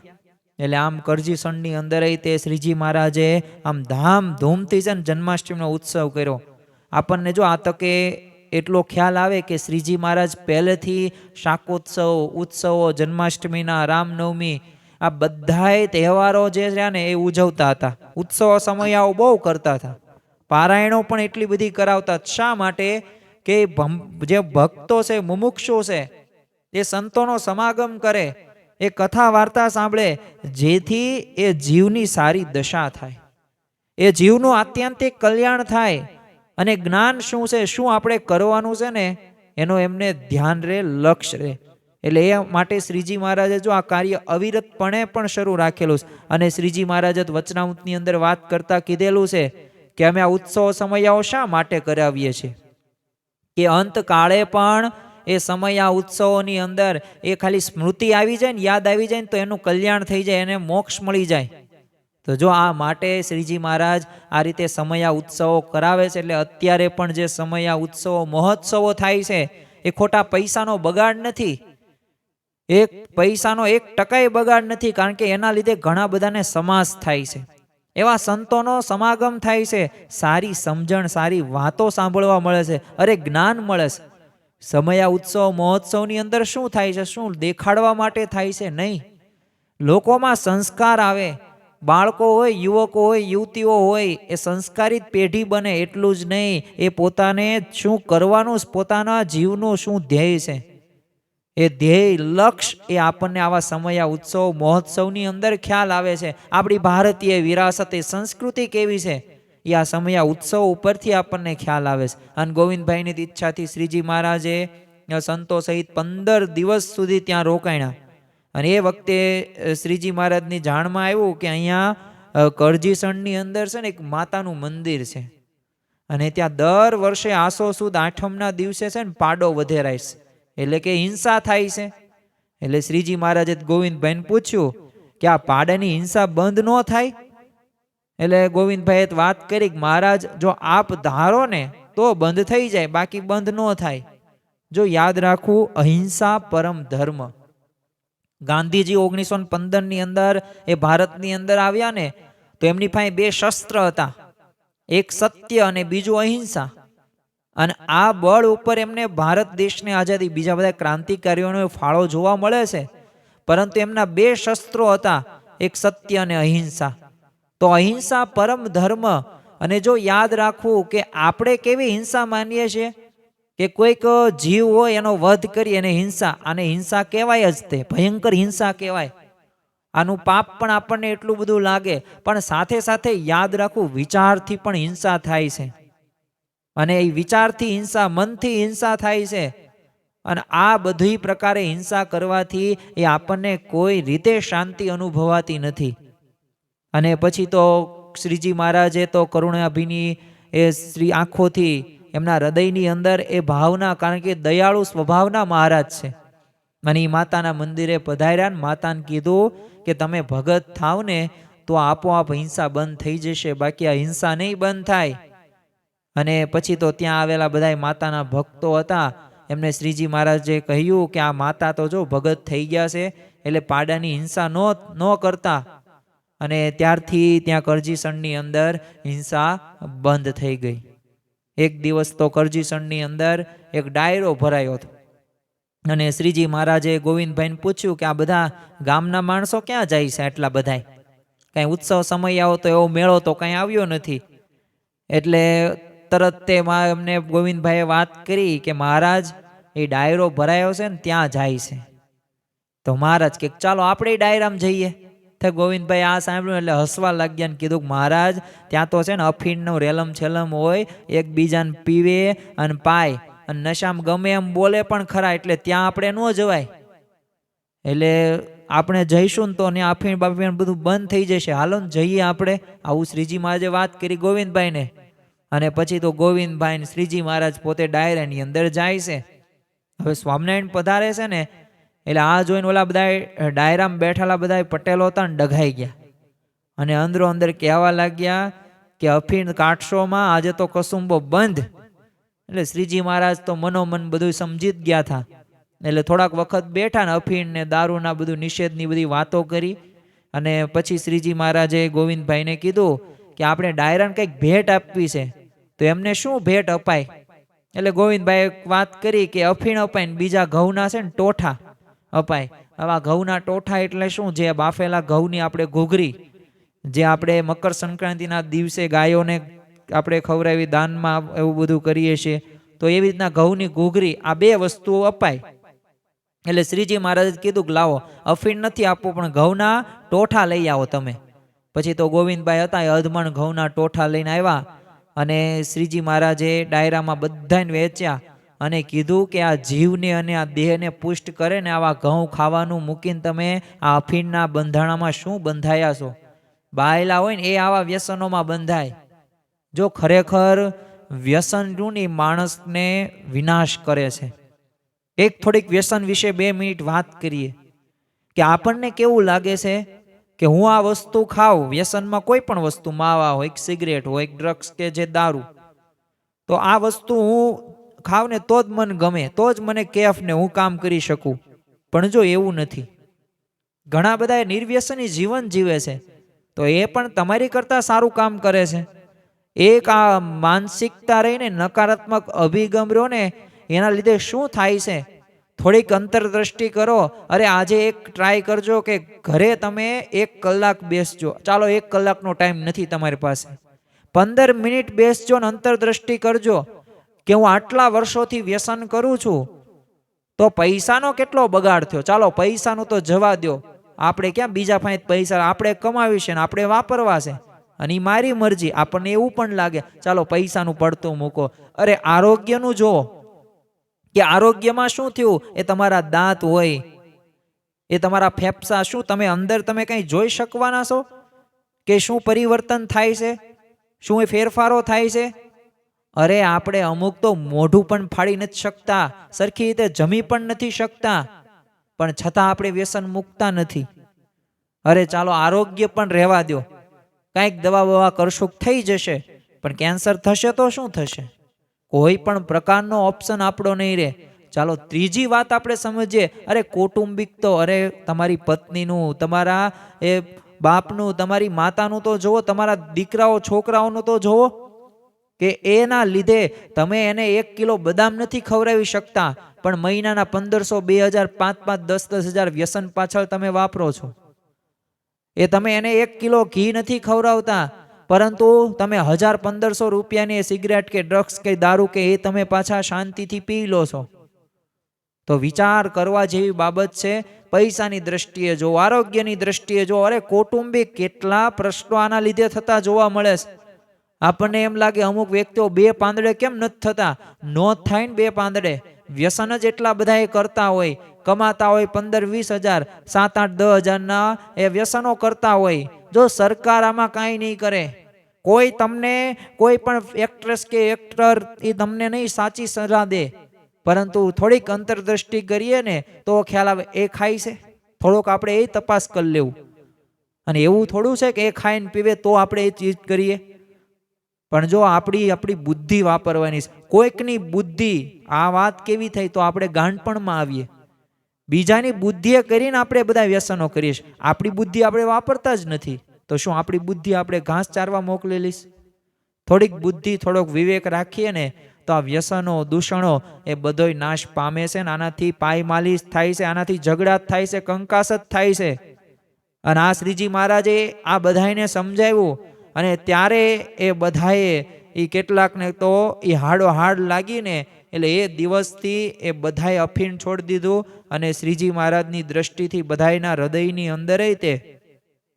એટલે આમ કરજીસણની અંદર તે શ્રીજી મહારાજે આમ ધામધૂમથી છે ને જન્માષ્ટમીનો ઉત્સવ કર્યો. આપણને જો આ તકે એટલો ખ્યાલ આવે કે શ્રીજી મહારાજ પહેલેથી શાકોત્સવ, ઉત્સવો, જન્માષ્ટમીના, રામનવમી, આ બધાય તહેવારો જે રહ્યા ને એ ઉજવતા હતા. ઉત્સવો સમયાઓ બહુ કરતા હતા, પારાયણો પણ એટલી બધી કરાવતા. શા માટે? કે જે ભક્તો છે, મુમુક્ષુ છે, એ સંતોનો સમાગમ કરે, એ કથા વાર્તા સાંભળે, જેથી એ જીવની સારી દશા થાય, એ જીવનું આત્યંતિક કલ્યાણ થાય, અને જ્ઞાન શું છે, શું આપણે કરવાનું છે ને એનો એમને ધ્યાન રહે, લક્ષ્ય રહે. એટલે એ માટે શ્રીજી મહારાજે જો આ કાર્ય અવિરતપણે પણ શરૂ રાખેલું છે. અને શ્રીજી મહારાજે વચનામૃતની અંદર વાત કરતા કીધેલું છે કે અમે આ ઉત્સવ સમયાઓ શા માટે કરાવીએ છીએ? કે અંતકાળે પણ એ સમય આ ઉત્સવોની અંદર એ ખાલી સ્મૃતિ આવી જાય ને, યાદ આવી જાય ને તો એનું કલ્યાણ થઈ જાય, એને મોક્ષ મળી જાય. તો જો આ માટે શ્રીજી મહારાજ આ રીતે સમયા ઉત્સવો કરાવે છે. એટલે અત્યારે પણ જે સમયા ઉત્સવો, મહોત્સવો થાય છે એ ખોટા પૈસાનો બગાડ નથી, એક પૈસાનો 1% બગાડ નથી. કારણ કે એના લીધે ઘણા બધાને સમાસ થાય છે, એવા સંતોનો સમાગમ થાય છે, સારી સમજણ, સારી વાતો સાંભળવા મળે છે, અરે જ્ઞાન મળે છે. સમયા ઉત્સવ, મહોત્સવની અંદર શું થાય છે? શું દેખાડવા માટે થાય છે? નહીં. લોકોમાં સંસ્કાર આવે, બાળકો હોય, યુવકો હોય, યુવતીઓ હોય, એ સંસ્કારિત પેઢી બને. એટલું જ નહીં, એ પોતાને શું કરવાનું, પોતાના જીવનું શું ધ્યેય છે, એ ધ્યેય, લક્ષ્ય એ આપણને આવા સમયા ઉત્સવ, મહોત્સવની અંદર ખ્યાલ આવે છે. આપણી ભારતીય વિરાસત, એ સંસ્કૃતિ કેવી છે એ આ સમયા ઉત્સવ ઉપરથી આપણને ખ્યાલ આવે છે. અને ગોવિંદભાઈની ઈચ્છાથી શ્રીજી મહારાજે સંતો સહિત 15 દિવસ સુધી ત્યાં રોકાણા. અને એ વખતે શ્રીજી મહારાજની જાણમાં આવ્યું કે અહીંયા કરજીસણની અંદર છે ને એક માતાનું મંદિર છે, અને ત્યાં દર વર્ષે આસો સુદ આઠમના દિવસે છે ને પાડો વધેરાય છે, એટલે કે હિંસા થાય છે. એટલે શ્રીજી મહારાજે ગોવિંદભાઈને પૂછ્યું કે આ પાડાની હિંસા બંધ ન થાય? એટલે ગોવિંદભાઈએ વાત કરી કે મહારાજ જો આપ ધારો ને તો બંધ થઈ જાય, બાકી બંધ ન થાય. જો યાદ રાખવું, અહિંસા પરમ ધર્મ. ગાંધીજી 1915ની અંદર એ ભારતની અંદર આવ્યા ને તો એમની પાસે 2 શસ્ત્ર હતા, એક સત્ય અને બીજું અહિંસા. અને આ બળ ઉપર એમને ભારત દેશને આઝાદી, બીજા બધા ક્રાંતિકારીઓનો ફાળો જોવા મળે છે, પરંતુ એમના બે શસ્ત્રો હતા, એક સત્ય અને અહિંસા. તો અહિંસા પરમ ધર્મ. અને જો યાદ રાખવું કે આપણે કેવી હિંસા માનીએ છીએ કે કોઈક જીવ હોય એનો વધ કરી અને હિંસા, આને હિંસા કહેવાય જ, તે ભયંકર હિંસા કહેવાય. આનું પાપ પણ આપણને એટલું બધું લાગે, પણ સાથે સાથે યાદ રાખવું વિચારથી પણ હિંસા થાય છે. અને એ વિચારથી હિંસા, મનથી હિંસા થાય છે. અને આ બધી પ્રકારે હિંસા કરવાથી એ આપણને કોઈ રીતે શાંતિ અનુભવાતી નથી. અને પછી તો શ્રીજી મહારાજે તો કરુણાભીની એ શ્રી આંખોથી એમના હૃદયની અંદર એ ભાવના, કારણ કે દયાળુ સ્વભાવના મહારાજ છે. અને એ માતાના મંદિરે પધાર્યા, માતાને કીધું કે તમે ભગત થાવ ને તો આપોઆપ હિંસા બંધ થઈ જશે, બાકી આ હિંસા નહીં બંધ થાય. અને પછી તો ત્યાં આવેલા બધા માતાના ભક્તો હતા, એમને શ્રીજી મહારાજે કહ્યું કે આ માતા તો જો ભગત થઈ ગયા છે, એટલે પાડાની હિંસા ન કરતા. અને ત્યારથી ત્યાં કરજીસણની અંદર હિંસા બંધ થઈ ગઈ. એક દિવસ તો કરજીસણની અંદર એક ડાયરો ભરાયો હતો. અને શ્રીજી મહારાજે ગોવિંદભાઈને પૂછ્યું કે આ બધા ગામના માણસો ક્યાં જાય છે આટલા બધાય? કાંઈ ઉત્સવ સમય આવો તો એવો મેળો તો કાંઈ આવ્યો નથી. એટલે તરત તે એમને ગોવિંદભાઈએ વાત કરી કે મહારાજ એ ડાયરો ભરાયો છે ને ત્યાં જાય છે. તો મહારાજ કે ચાલો આપણે ડાયરામાં જઈએ. તો ગોવિંદભાઈ આ સાંભળ્યું એટલે હસવા લાગ્યા ને કીધું મહારાજ ત્યાં તો છે ને અફીણનું રેલમ છેલમ હોય, એકબીજાને પીવે અને પાય અને નશામાં ગમે એમ બોલે પણ ખરા, એટલે ત્યાં આપણે ન જવાય. એટલે આપણે જઈશું ને તો ને અફીણ બાફીણ બધું બંધ થઈ જશે, હાલો ને જઈએ આપણે. આવું શ્રીજી મહારાજે વાત કરી ગોવિંદભાઈને. અને પછી તો ગોવિંદભાઈ શ્રીજી મહારાજ પોતે ડાયરાની અંદર જાય છે. હવે સ્વામિનારાયણ પધારે છે ને એટલે આ જોઈને ઓલા બધા ડાયરામાં બેઠેલા બધા પટેલો હતા ને ડઘાઈ ગયા. અને અંદરો અંદર કહેવા લાગ્યા કે અફીણ કાઢશોમાં, આજે તો કસુંબો બંધ. એટલે શ્રીજી મહારાજ તો મનોમન બધું સમજી જ ગયા હતા. એટલે થોડાક વખત બેઠા ને અફીણ ને દારૂના બધું નિષેધની બધી વાતો કરી. અને પછી શ્રીજી મહારાજે ગોવિંદભાઈને કીધું કે આપણે ડાયરાને કંઈક ભેટ આપવી છે, તો એમને શું ભેટ અપાય? એટલે ગોવિંદભાઈએ વાત કરી કે અફીણ અપાય ને બીજા ઘઉંના છે ને ટોઠા અપાય. આવા ઘઉંના ટોઠા એટલે શું? જે બાફેલા ઘઉંની આપણે ઘૂઘરી, જે આપણે મકર સંક્રાંતિના દિવસે ગાયોને આપણે ખવડાવી દાનમાં એવું બધું કરીએ છીએ, તો એવી રીતના ઘઉંની ઘૂઘરી, આ બે વસ્તુઓ અપાય. એટલે શ્રીજી મહારાજે કીધું કે લાવો, અફીણ નથી આપવું પણ ઘઉંના ટોઠા લઈ આવો તમે. પછી તો ગોવિંદભાઈ હતા એ અધમણ ઘઉંના ટોઠા લઈને આવ્યા. અને શ્રીજી મહારાજે ડાયરામાં બધાને વેચ્યા અને કીધું કે આ જીવને અને આ દેહને પુષ્ટ કરે ને આવા ઘઉં ખાવાનું મૂકીને તમે આ અફીણના બંધાણામાં શું બંધાયા છો? બાયલા હોય ને એ આવા વ્યસનોમાં બંધાય. જો ખરેખર વ્યસન ને માણસને વિનાશ કરે છે. એક થોડીક વ્યસન વિશે 2 મિનિટ વાત કરીએ કે આપણને કેવું લાગે છે કે હું આ વસ્તુ ખાઉં, વ્યસનમાં કોઈ પણ વસ્તુ, માવા હોય, સિગરેટ હોય, ડ્રગ્સ કે જે દારૂ, તો આ વસ્તુ હું ખાવ ને તો જ મને ગમે, તો જ મને કેફ ને હું કામ કરી શકું. પણ જો એવું નથી, ઘણા બધા નિર્વ્યસની જીવન જીવે છે તો એ પણ તમારી કરતા સારું કામ કરે છે. એક આ માનસિકતા રહીને નકારાત્મક અભિગમ રહ્યો ને એના લીધે શું થાય છે, થોડીક અંતરદ્રષ્ટિ કરો. અરે આજે એક ટ્રાય કરજો કે ઘરે તમે 1 કલાક બેસજો. ચાલો 1 કલાકનો ટાઈમ નથી તમારી પાસે, 15 મિનિટ બેસજો ને અંતરદ્રષ્ટિ કરજો કે હું આટલા વર્ષોથી વ્યસન કરું છું તો પૈસાનો કેટલો બગાડ થયો. ચાલો પૈસાનું તો જવા દો, આપણે ક્યાં બીજા પાસે પૈસા આપણે કમાવી છે ને આપણે વાપરવા છે, અને મારી મરજી. આપણને એવું પણ લાગે ચાલો પૈસાનું પડતું મૂકો. અરે આરોગ્યનું જુઓ કે આરોગ્યમાં શું થયું. એ તમારા દાંત હોય, એ તમારા ફેફસા, શું તમે અંદર તમે કંઈ જોઈ શકવાના છો કે શું પરિવર્તન થાય છે, શું એ ફેરફારો થાય છે? અરે આપણે અમુક તો મોઢું પણ ફાડી નથી શકતા, સરખી રીતે જમી પણ નથી શકતા, પણ છતાં આપણે વ્યસન મૂકતા નથી. અરે ચાલો આરોગ્ય પણ રહેવા દો, કાંઈક દવા બવા કરશું થઈ જશે, પણ કેન્સર થશે તો શું થશે? કોઈ પણ પ્રકારનો ઓપ્શન આપણો નહીં રહે. ચાલો ત્રીજી વાત આપણે સમજીએ. અરે કૌટુંબિક તો, અરે તમારી પત્નીનું, તમારા એ બાપનું, તમારી માતાનું તો જુઓ, તમારા દીકરાઓ છોકરાઓનું તો જુઓ કે એના લીધે તમે એને 1 કિલો બદામ નથી ખવડાવી શકતા, પણ મહિનાના 1500, 2000, 5,000, 10,000 વ્યસન પાછળ તમે વાપરો છો. એ તમે એને 1 કિલો ઘી નથી ખવડાવતા, પરંતુ તમે 1000-1500 રૂપિયાની સિગરેટ કે ડ્રગ્સ કે દારૂ કે એ તમે પાછા શાંતિથી પી લો છો. તો વિચાર કરવા જેવી બાબત છે. પૈસાની દ્રષ્ટિએ જો, આરોગ્યની દ્રષ્ટિએ જો, અરે કૌટુંબિક કેટલા પ્રશ્નો આના લીધે થતા જોવા મળે છે. આપણને એમ લાગે અમુક વ્યક્તિઓ 2 પાંદડે કેમ નથી થતા, નો થાય ને 2 પાંદડે. વ્યસન જ એટલા બધા એ કરતા હોય, કમાતા હોય 15-20 હજાર, 7-8-10 હજારના એ વ્યસનો કરતા હોય. જો સરકાર આમાં કાંઈ નહીં કરે, કોઈ તમને કોઈ પણ એક્ટ્રેસ કે એક્ટર એ તમને નહીં સાચી સલાહ દે, પરંતુ થોડીક અંતરદ્રષ્ટિ કરીએ ને તો ખ્યાલ આવે એ ખાય છે. થોડોક આપણે એ તપાસ કરી લેવું. અને એવું થોડું છે કે એ ખાઈને પીવે તો આપણે એ ચીજ કરીએ. પણ જો આપણી બુદ્ધિ વાપરવાની છે. કોઈકની બુદ્ધિ, આ વાત કેવી થઈ તો આપણે ગાંડપણમાં આવીએ. બીજાની બુદ્ધિએ કરીને આપણે બધા વ્યસનો કરીએ છીએ. આપણી બુદ્ધિ આપણે વાપરતા જ નથી, તો શું આપણી બુદ્ધિ આપણે ઘાસ ચારવા મોકલેલી? થોડીક બુદ્ધિ, થોડોક વિવેક રાખીએ ને તો આ વ્યસનો, દૂષણો એ બધોય નાશ પામે છે. આનાથી પાયમાલી થાય છે, આનાથી ઝઘડા થાય છે, કંકાસ જ થાય છે. અને આ શ્રીજી મહારાજે આ બધાને સમજાવ્યું, અને ત્યારે એ બધાએ એ કેટલાકને તો એ હાડો હાડ લાગીને એટલે એ દિવસથી એ બધાએ અફીણ છોડી દીધું. અને શ્રીજી મહારાજની દ્રષ્ટિથી બધાયના હૃદયની અંદર તે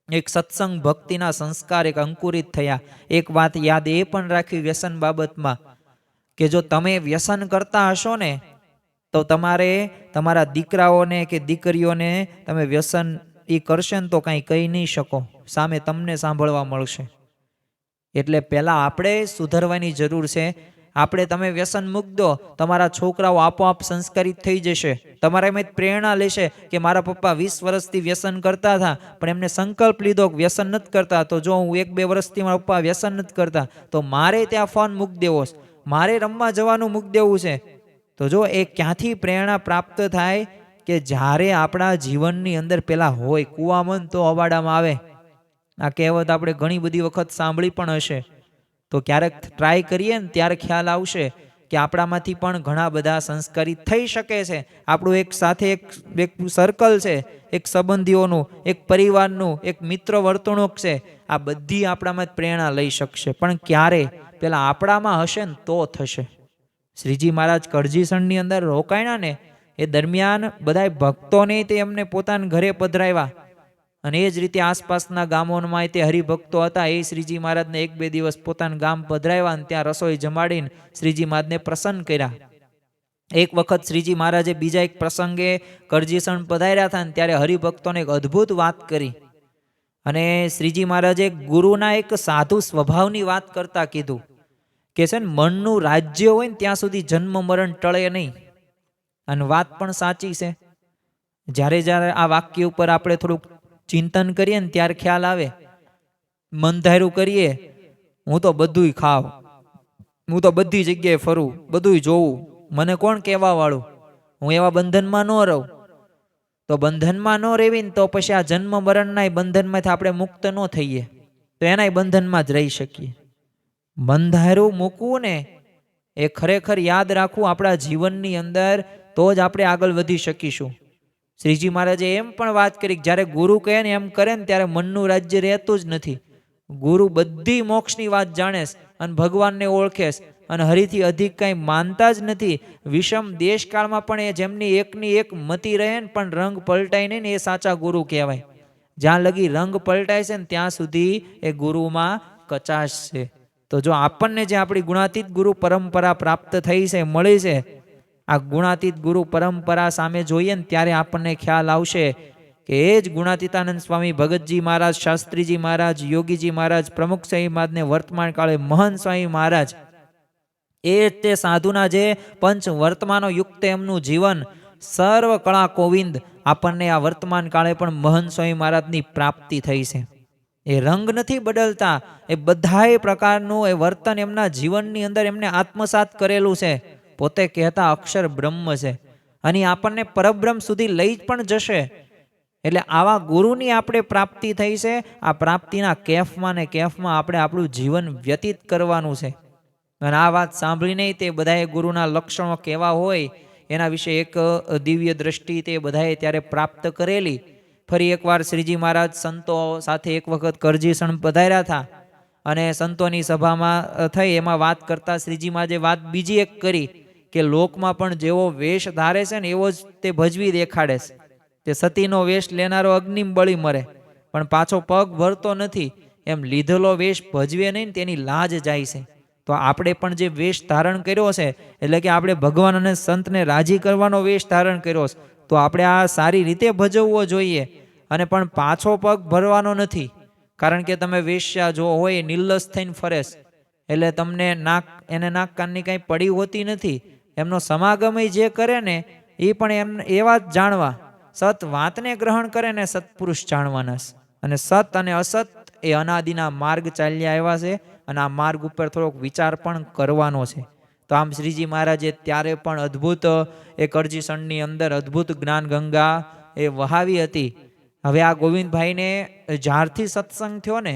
એક સત્સંગ ભક્તિના સંસ્કાર એક અંકુરિત થયા. એક વાત યાદ એ પણ રાખવી વ્યસન બાબતમાં, કે જો તમે વ્યસન કરતા હશો ને તો તમારે તમારા દીકરાઓને કે દીકરીઓને તમે વ્યસન એ કરશે ને તો કાંઈ કહી નહીં શકો, સામે તમને સાંભળવા મળશે. એટલે પહેલાં આપણે સુધરવાની જરૂર છે. આપણે તમે વ્યસન મૂક દો, તમારા છોકરાઓ આપોઆપ સંસ્કારિત થઈ જશે. તમારા એમ પ્રેરણા લેશે કે મારા પપ્પા 20 વર્ષથી વ્યસન કરતા હતા, પણ એમને સંકલ્પ લીધો કે વ્યસન નથી કરતા, તો જો હું 1-2 વર્ષથી મારા પપ્પા વ્યસન નથી કરતા તો મારે ત્યાં ફોન મૂકી દેવો છે, મારે રમવા જવાનું મૂકી દેવું છે. તો જો એ ક્યાંથી પ્રેરણા પ્રાપ્ત થાય કે જ્યારે આપણા જીવનની અંદર પેલા હોય કૂવામાં તો અવાડામાં આવે. આ કહેવત આપણે ઘણી બધી વખત સાંભળી પણ હશે. તો ક્યારેક ટ્રાય કરીએ ને ત્યારે ખ્યાલ આવશે કે આપણામાંથી પણ ઘણા બધા સંસ્કારી થઈ શકે છે. આપણું એક સાથે એક સર્કલ છે, એક સંબંધીઓનું, એક પરિવારનું, એક મિત્ર વર્તણૂક છે. આ બધી આપણામાં જ પ્રેરણા લઈ શકશે, પણ ક્યારે પેલા આપણામાં હશે ને તો થશે. શ્રીજી મહારાજ કરજીસણની અંદર રોકાયા ને એ દરમિયાન બધા ભક્તોને તે એમને પોતાના ઘરે પધરાવ્યા, અને એ જ રીતે આસપાસના ગામોમાં તે હરિભક્તો હતા એ શ્રીજી મહારાજને 1-2 દિવસ પોતાના ગામ પધરાવ્યા અને ત્યાં રસોઈ જમાડીને શ્રીજી મહારાજને પ્રસન્ન કર્યા. એક વખત શ્રીજી મહારાજે બીજા એક પ્રસંગે કરજીસણ પધાર્યા હતા ને ત્યારે હરિભક્તોને એક અદ્ભુત વાત કરી. અને શ્રીજી મહારાજે ગુરુના એક સાધુ સ્વભાવની વાત કરતા કીધું કે છે ને મનનું રાજ્ય હોય ને ત્યાં સુધી જન્મ મરણ ટળે નહીં. અને વાત પણ સાચી છે. જ્યારે જ્યારે આ વાક્ય ઉપર આપણે થોડુંક ચિંતન કરીએ ને ત્યારે ખ્યાલ આવે. મન ધાર્યું કરીએ, હું તો બધુંય ખાવ, હું તો બધી જગ્યાએ ફરું, બધુંય જોઉં, મને કોણ કહેવા વાળું, હું એવા બંધનમાં ન રહું. તો બંધનમાં ન રહેવી ને તો પછી આ જન્મ મરણના બંધનમાંથી આપણે મુક્ત ન થઈએ, તો એનાય બંધનમાં જ રહી શકીએ. બંધારું મૂકવું ને એ ખરેખર યાદ રાખવું આપણા જીવનની અંદર, તો જ આપણે આગળ વધી શકીશું. શ્રીજી મહારાજે એમ પણ વાત કરી કે જ્યારે ગુરુ કહે ને એમ કરે ને ત્યારે મનનું રાજ્ય રહેતું જ નથી. ગુરુ બધી મોક્ષની વાત જાણે અને ભગવાનને ઓળખે અને હરિથી અધિક કંઈ માનતા જ નથી. વિષમ દેશકાળમાં પણ એ જેમની એકની એક મતિ રહે ને પણ રંગ પલટાય નહીં ને એ સાચા ગુરુ કહેવાય. જ્યાં લગી રંગ પલટાય છે ને ત્યાં સુધી એ ગુરુમાં કચાશ છે. તો જો આપણને જે આપણી ગુણાતીત ગુરુ પરંપરા પ્રાપ્ત થઈ છે, મળી છે, આ ગુણાતીત ગુરુ પરંપરા સામે જોઈએ ને ત્યારે આપણને ખ્યાલ આવશે કે એ જ ગુણાતીતાનંદ સ્વામી, ભગતજી મહારાજ, શાસ્ત્રીજી મહારાજ, યોગીજી મહારાજ, પ્રમુખ સ્વામી મહારાજને વર્તમાન કાળે મહંત સ્વામી મહારાજ, એ તે સાધુના જે પંચ વર્તમાનો યુક્ત એમનું જીવન, સર્વ કળા કોવિંદ આપણને આ વર્તમાન કાળે પણ મહંત સ્વામી મહારાજની પ્રાપ્તિ થઈ છે. એ રંગ નથી બદલતા, એ બધાય પ્રકારનું એ વર્તન એમના જીવનની અંદર એમને આત્મસાત કરેલું છે. પોતે કહેતા અક્ષર બ્રહ્મ છે અને આપણને પરબ્રહ્મ સુધી લઈ પણ જશે. એટલે આવા ગુરુની આપણે પ્રાપ્તિ થઈ છે. આ પ્રાપ્તિના કેફમાં ને કેફમાં આપણે આપણું જીવન વ્યતીત કરવાનું છે. અને આ વાત સાંભળીને તે બધાએ ગુરુના લક્ષણો કેવા હોય એના વિશે એક દિવ્ય દ્રષ્ટિ તે બધાએ ત્યારે પ્રાપ્ત કરેલી. ફરી એકવાર શ્રીજી મહારાજ સંતો સાથે એક વખત કરજીસણ પધાર્યા હતા અને સંતોની સભામાં થઈ એમાં વાત કરતા શ્રીજી મહારાજે વાત બીજી એક કરી કે લોકમાં પણ જેવો વેશ ધારે છે ને એવો જ તે ભજવી દેખાડે છે. તે સતીનો વેશ લેનારો અગ્નિમ બળી મરે, પણ પાછો પગ ભરતો નથી. એમ લીધેલો વેશ ભજવે નહીં ને તેની લાજ જાય છે. તો આપણે પણ જે વેશ ધારણ કર્યો છે એટલે કે આપણે ભગવાન અને સંતને રાજી કરવાનો વેશ ધારણ કર્યો છે, તો આપણે આ સારી રીતે ભજવવો જોઈએ. અને પણ પાછો પગ ભરવાનો નથી, કારણ કે તમે વેશ્યા જો હોય નિર્લસ થઈને ફરેશ એટલે તમને એને નાક કાનની કાંઈ પડી હોતી નથી. એમનો સમાગમ જે કરે ને એ પણ એમ એવા જ જાણવા, સત વાતને ગ્રહણ કરે ને સત્પુરુષ જાણવાના. અને સત અને અસત એ અનાદિના માર્ગ ચાલ્યા આવ્યા છે અને આ માર્ગ ઉપર થોડોક વિચાર પણ કરવાનો છે. તો આમ શ્રીજી મહારાજે ત્યારે પણ અદ્ભુત એ કરજીસણની અંદર અદ્ભુત જ્ઞાન ગંગા એ વહાવી હતી. હવે આ ગોવિંદભાઈને જ્યારથી સત્સંગ થયો ને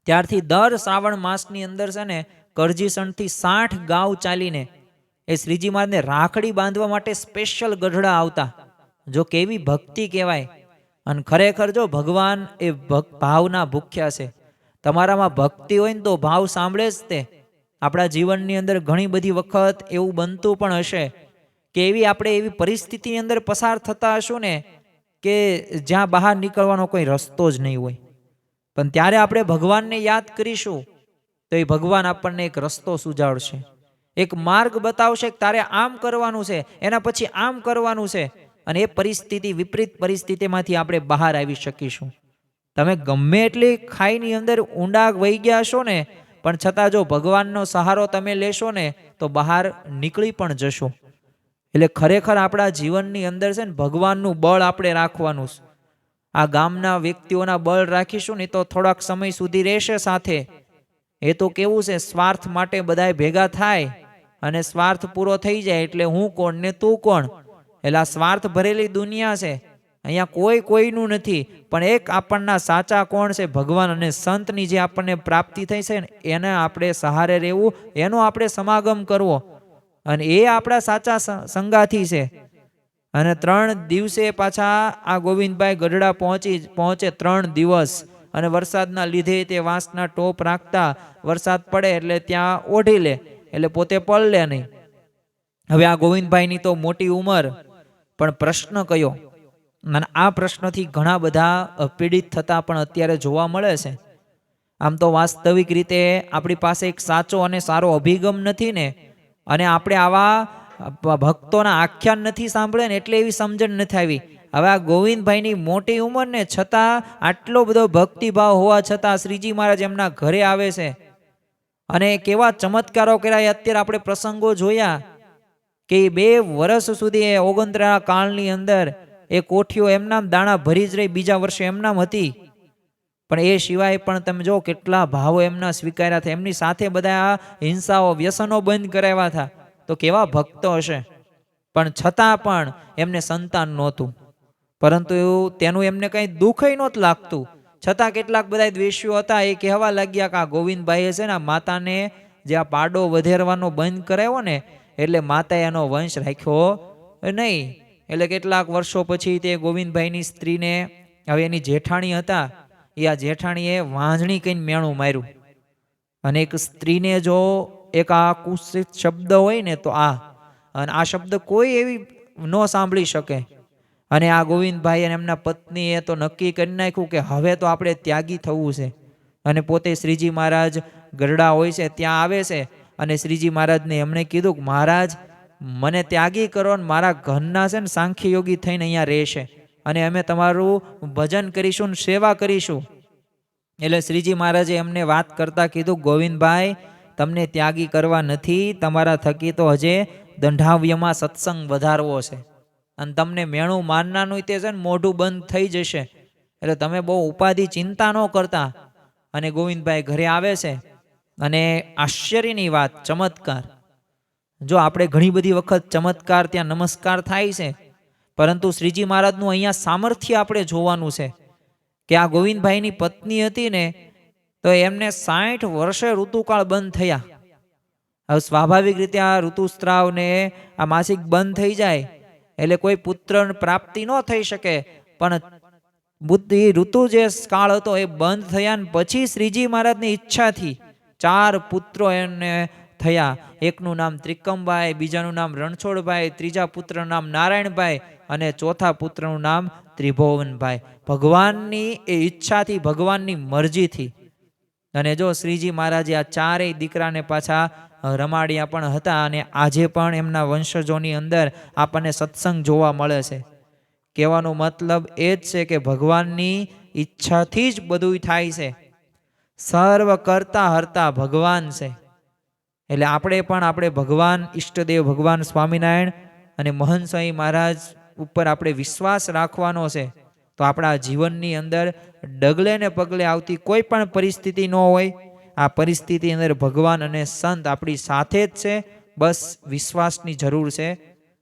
ત્યારથી દર શ્રાવણ માસની અંદર છે ને કરજીસણથી 60 ગાંવ ચાલીને એ શ્રીજી મહારાજને રાખડી બાંધવા માટે સ્પેશિયલ ગઢડા આવતા. જો કેવી ભક્તિ કહેવાય. અને ખરેખર જો ભગવાન એ ભાવના ભૂખ્યા છે. તમારામાં ભક્તિ હોય ને તો ભાવ સાંભળે જ તે. આપણા જીવનની અંદર ઘણી બધી વખત એવું બનતું પણ હશે કે આપણે એવી પરિસ્થિતિની અંદર પસાર થતા હશું ને કે જ્યાં બહાર નીકળવાનો કોઈ રસ્તો જ નહીં હોય, પણ ત્યારે આપણે ભગવાનને યાદ કરીશું તો એ ભગવાન આપણને એક રસ્તો સુજાડશે, એક માર્ગ બતાવશે કે તારે આમ કરવાનું છે, એના પછી આમ કરવાનું છે. અને એ પરિસ્થિતિ વિપરીત પરિસ્થિતિમાંથી આપણે બહાર આવી શકીશું. તમે ગમે એટલી ખાઈની અંદર ઊંડા વહી ગયા છો ને, પણ છતાં જો ભગવાનનો સહારો તમે લેશો ને તો બહાર નીકળી પણ જશો. એટલે ખરેખર આપણા જીવનની અંદર છે ને ભગવાનનું બળ આપણે રાખવાનું છે. આ ગામના વ્યક્તિઓના બળ રાખીશું ને તો થોડાક સમય સુધી રહેશે સાથે. એ તો કેવું છે, સ્વાર્થ માટે બધાય ભેગા થાય અને સ્વાર્થ પૂરો થઈ જાય એટલે હું કોણ ને તું કોણ. એટલે આ સ્વાર્થ ભરેલી દુનિયા છે. અહીંયા કોઈ કોઈનું નથી, પણ એક આપણના સાચા કોણ છે, ભગવાન અને સંતની જે આપણને પ્રાપ્તિ થઈ છે ને એને આપણે સહારે રહેવું, એનો આપણે સમાગમ કરવો અને એ આપણા સાચા સંગાથી છે. અને 3 દિવસે પાછા આ ગોવિંદભાઈ ગઢડા પહોંચે 3 દિવસ. અને વરસાદના લીધે તે વાંસના ટોપ રાખતા, વરસાદ પડે એટલે ત્યાં ઓઢી લે એટલે પોતે પલળે નહીં. હવે આ ગોવિંદભાઈની તો મોટી ઉંમર, પણ પ્રશ્ન કયો, અને આ પ્રશ્નથી ઘણા બધા પીડિત થતા પણ અત્યારે જોવા મળે છે. આમ તો વાસ્તવિક રીતે આપણી પાસે એક સાચો અને સારો અભિગમ નથી ને, અને આપણે આવા ભક્તોના આખ્યાન નથી સાંભળે ને એટલે એવી સમજણ નથી આવી. હવે આ ગોવિંદભાઈની મોટી ઉંમર ને છતાં આટલો બધો ભક્તિભાવ હોવા છતાં શ્રીજી મહારાજ એમના ઘરે આવે છે અને કેવા ચમત્કારો કર્યા. અત્યારે આપણે પ્રસંગો જોયા કે 2 વર્ષ સુધી 29 કાળની અંદર એ કોઠીઓ એમના દાણા ભરી જ રહી, બીજા વર્ષે એમનામ હતી. પણ એ સિવાય પણ તમે જો કેટલા ભાવો એમના સ્વીકાર્યા હતા. એમની સાથે બધા હિંસાઓ વ્યસનો બંધ કરાવ્યા હતા. તો કેવા ભક્તો હશે. પણ છતાં પણ એમને સંતાન નહોતું, પરંતુ તેનું એમને કંઈ દુઃખ નહોતું લાગતું. છતાં કેટલાક બધા દ્વેષીઓ હતા એ કહેવા લાગ્યા કે આ ગોવિંદભાઈએ છે ને માતાને જે આ પાડો વધેરવાનો બંધ કરાવ્યો ને એટલે માતાએ એનો વંશ રાખ્યો નહીં. એટલે કેટલાક વર્ષો પછી તે ગોવિંદભાઈની સ્ત્રીને, હવે એની જેઠાણી હતા, એ આ જેઠાણીએ વાંજણી કહીને મેણું માર્યું. અને એક સ્ત્રીને જો એક આ કુત્સિત શબ્દ હોય ને તો અને આ શબ્દ કોઈ એવી ન સાંભળી શકે. અને આ ગોવિંદભાઈ અને એમના પત્નીએ તો નક્કી કરી નાખ્યું કે હવે તો આપણે ત્યાગી થવું છે. અને પોતે શ્રીજી મહારાજ ગરડા હોય છે ત્યાં આવે છે અને શ્રીજી મહારાજને એમણે કીધું કે મહારાજ મને ત્યાગી કરો ને મારા ઘરના છે ને સાંખ્ય યોગી થઈને અહીંયા રહેશે અને અમે તમારું ભજન કરીશું ને સેવા કરીશું. એટલે શ્રીજી મહારાજે એમને વાત કરતા કીધું, ગોવિંદભાઈ તમને ત્યાગી કરવા નથી, તમારા થકી તો હજે દંઢાવ્યમાં સત્સંગ વધારવો છે અને તમને મેણું મારનાનું તે છે ને મોઢું બંધ થઈ જશે. એટલે તમે બહુ ઉપાધિ ચિંતા ન કરતા. અને ગોવિંદભાઈ ઘરે આવે છે અને આશ્ચર્યની વાત, ચમત્કાર. જો આપણે ઘણી બધી વખત ચમત્કાર ત્યાં નમસ્કાર થાય છે, પરંતુ શ્રીજી મહારાજનું અહીંયા સામર્થ્ય આપણે જોવાનું છે કે આ ગોવિંદભાઈની પત્ની હતી ને તો એમને 60 વર્ષે ઋતુકાળ બંધ થયા હવે સ્વાભાવિક રીતે આ ઋતુસ્ત્રાવ ને આ માસિક બંધ થઈ જાય એટલે કોઈ પુત્ર પ્રાપ્તિ ન થઈ શકે, પણ બુદ્ધિ ઋતુ જે કાળ હતો એ બંધ થયા ને પછી શ્રીજી મહારાજની ઈચ્છાથી 4 પુત્રો એને થયા. એકનું નામ ત્રિકમભાઈ, બીજાનું નામ રણછોડભાઈ, ત્રીજા પુત્રનું નામ નારાયણભાઈ અને ચોથા પુત્રનું નામ ત્રિભુવનભાઈ. ભગવાનની એ ઈચ્છાથી, ભગવાનની મરજીથી. અને જો શ્રીજી મહારાજે આ 4 દીકરાને પાછા રમાડ્યા પણ હતા અને આજે પણ એમના વંશજોની અંદર આપણને સત્સંગ જોવા મળે છે. કહેવાનો મતલબ એ જ છે કે ભગવાનની ઈચ્છાથી જ બધું થાય છે. સર્વ કરતા હરતા ભગવાન છે. એટલે આપણે ભગવાન ઈષ્ટદેવ ભગવાન સ્વામિનારાયણ અને મહંત સ્વામી મહારાજ ઉપર આપણે વિશ્વાસ રાખવાનો છે. તો આપણા જીવનની અંદર ડગલે ને પગલે આવતી કોઈ પણ પરિસ્થિતિ ન હોય, આ પરિસ્થિતિ અંદર ભગવાન અને સંત આપણી સાથે જ છે. બસ વિશ્વાસની જરૂર છે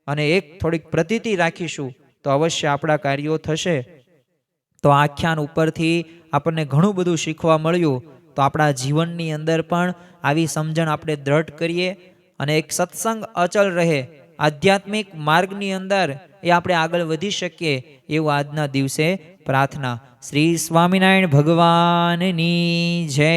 અને એક થોડીક પ્રતીતિ રાખીશું તો અવશ્ય આપણા કાર્યો થશે. તો આખ્યાન ઉપરથી આપણને ઘણું બધું શીખવા મળ્યું. તો આપણા જીવનની અંદર પણ આવી સમજણ આપણે દ્રઢ કરીએ અને એક સત્સંગ અચલ રહે, આધ્યાત્મિક માર્ગની અંદર એ આપણે આગળ વધી શકીએ એવું આજના દિવસે પ્રાર્થના. શ્રી સ્વામિનારાયણ ભગવાનની જય.